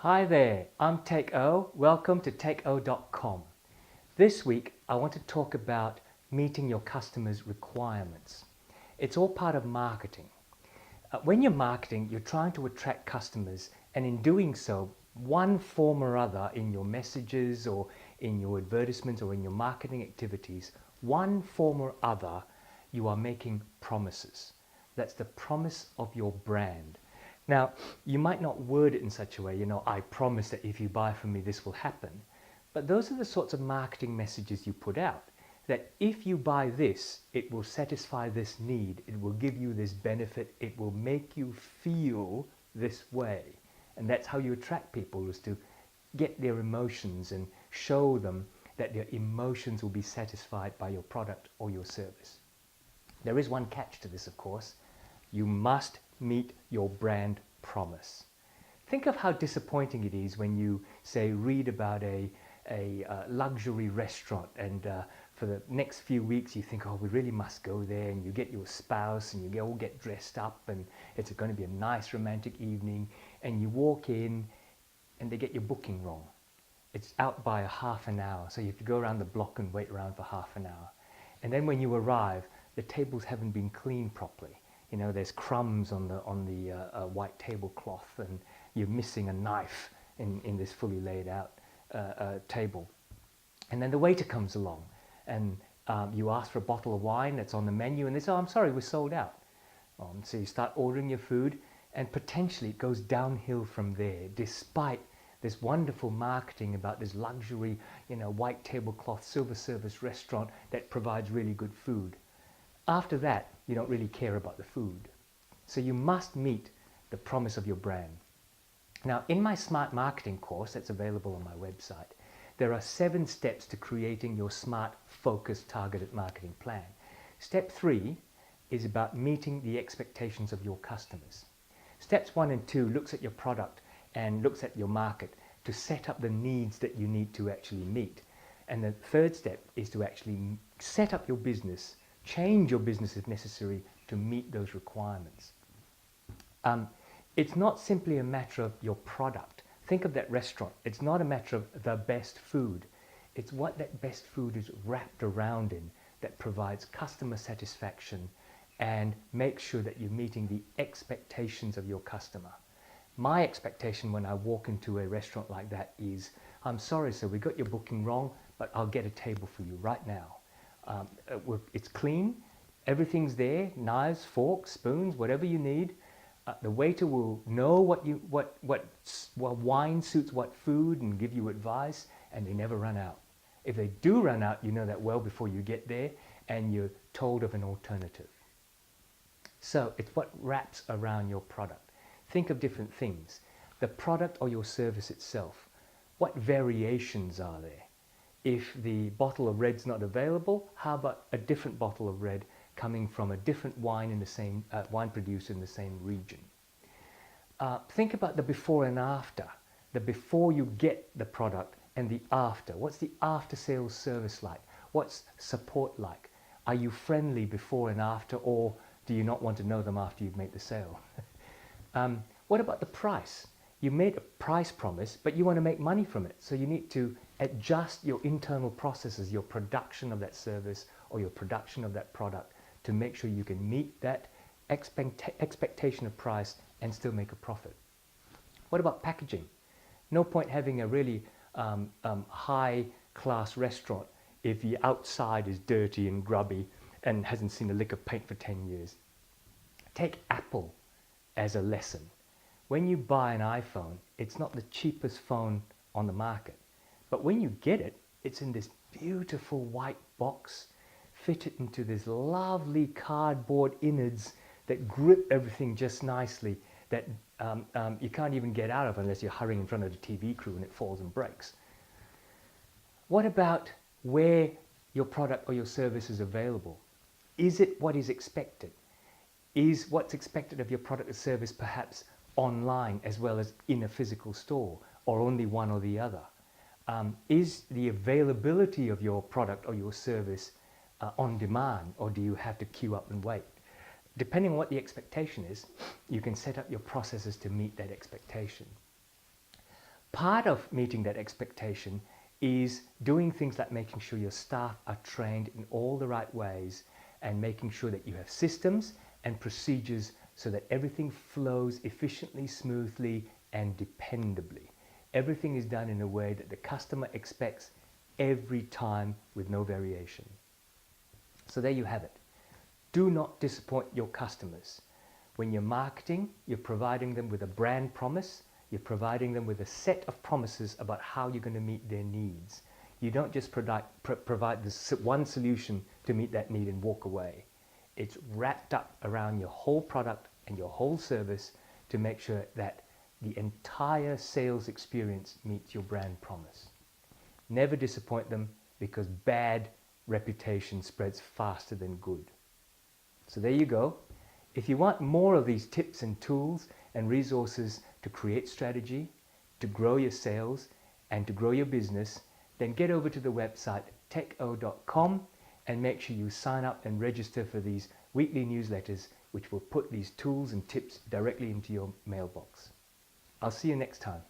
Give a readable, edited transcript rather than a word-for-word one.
Hi there, I'm TechO. Welcome to TechO.com. This week, I want to talk about meeting your customers' requirements. It's all part of marketing. When you're marketing, you're trying to attract customers, and in doing so, one form or other in your messages or in your advertisements or in your marketing activities, one form or other, you are making promises. That's the promise of your brand. Now, you might not word it in such a way, I promise that if you buy from me, this will happen. But those are the sorts of marketing messages you put out. That if you buy this, it will satisfy this need, it will give you this benefit, it will make you feel this way. And that's how you attract people, is to get their emotions and show them that their emotions will be satisfied by your product or your service. There is one catch to this, of course. You must meet your brand promise. Think of how disappointing it is when you, say, read about a luxury restaurant and for the next few weeks you think, oh, we really must go there, and you get your spouse and you all get dressed up and it's going to be a nice romantic evening, and you walk in and they get your booking wrong. It's out by a half an hour, so you have to go around the block and wait around for half an hour. And then when you arrive, the tables haven't been cleaned properly. There's crumbs on the white tablecloth, and you're missing a knife in this fully laid out table. And then the waiter comes along, and you ask for a bottle of wine that's on the menu, and they say, oh, I'm sorry, we're sold out. So you start ordering your food, and potentially it goes downhill from there, despite this wonderful marketing about this luxury, white tablecloth, silver service restaurant that provides really good food. After that, you don't really care about the food. So you must meet the promise of your brand. Now, in my Smart Marketing course that's available on my website, there are 7 steps to creating your smart, focused, targeted marketing plan. Step 3 is about meeting the expectations of your customers. Steps 1 and 2 looks at your product and looks at your market to set up the needs that you need to actually meet. And the third step is to actually set up your business, change your business if necessary to meet those requirements. It's not simply a matter of your product. Think of that restaurant. It's not a matter of the best food. It's what that best food is wrapped around in that provides customer satisfaction and makes sure that you're meeting the expectations of your customer. My expectation when I walk into a restaurant like that is, I'm sorry, sir, we got your booking wrong, but I'll get a table for you right now. It's clean, everything's there, knives, forks, spoons, whatever you need. The waiter will know what wine suits what food and give you advice, and they never run out. If they do run out, you know that well before you get there, and you're told of an alternative. So it's what wraps around your product. Think of different things. The product or your service itself. What variations are there? If the bottle of red's not available, how about a different bottle of red coming from a different wine in the same wine producer in the same region? Think about the before and after. The before you get the product and the after. What's the after sales service like? What's support like? Are you friendly before and after, or do you not want to know them after you've made the sale? What about the price? You made a price promise, but you want to make money from it. So you need to adjust your internal processes, your production of that service or your production of that product, to make sure you can meet that expectation of price and still make a profit. What about packaging? No point having a really high-class restaurant if the outside is dirty and grubby and hasn't seen a lick of paint for 10 years. Take Apple as a lesson. When you buy an iPhone, it's not the cheapest phone on the market. But when you get it, it's in this beautiful white box, fitted into this lovely cardboard innards that grip everything just nicely, that you can't even get out of unless you're hurrying in front of the TV crew and it falls and breaks. What about where your product or your service is available? Is it what is expected? Is what's expected of your product or service perhaps online as well as in a physical store, or only one or the other? Is the availability of your product or your service on demand, or do you have to queue up and wait? Depending on what the expectation is, you can set up your processes to meet that expectation. Part of meeting that expectation is doing things like making sure your staff are trained in all the right ways and making sure that you have systems and procedures so that everything flows efficiently, smoothly, and dependably. Everything is done in a way that the customer expects every time with no variation. So there you have it. Do not disappoint your customers. When you're marketing, you're providing them with a brand promise. You're providing them with a set of promises about how you're going to meet their needs. You don't just provide this one solution to meet that need and walk away. It's wrapped up around your whole product and your whole service to make sure that the entire sales experience meets your brand promise. Never disappoint them, because bad reputation spreads faster than good. So there you go. If you want more of these tips and tools and resources to create strategy, to grow your sales, and to grow your business, then get over to the website techo.com and make sure you sign up and register for these weekly newsletters, which will put these tools and tips directly into your mailbox. I'll see you next time.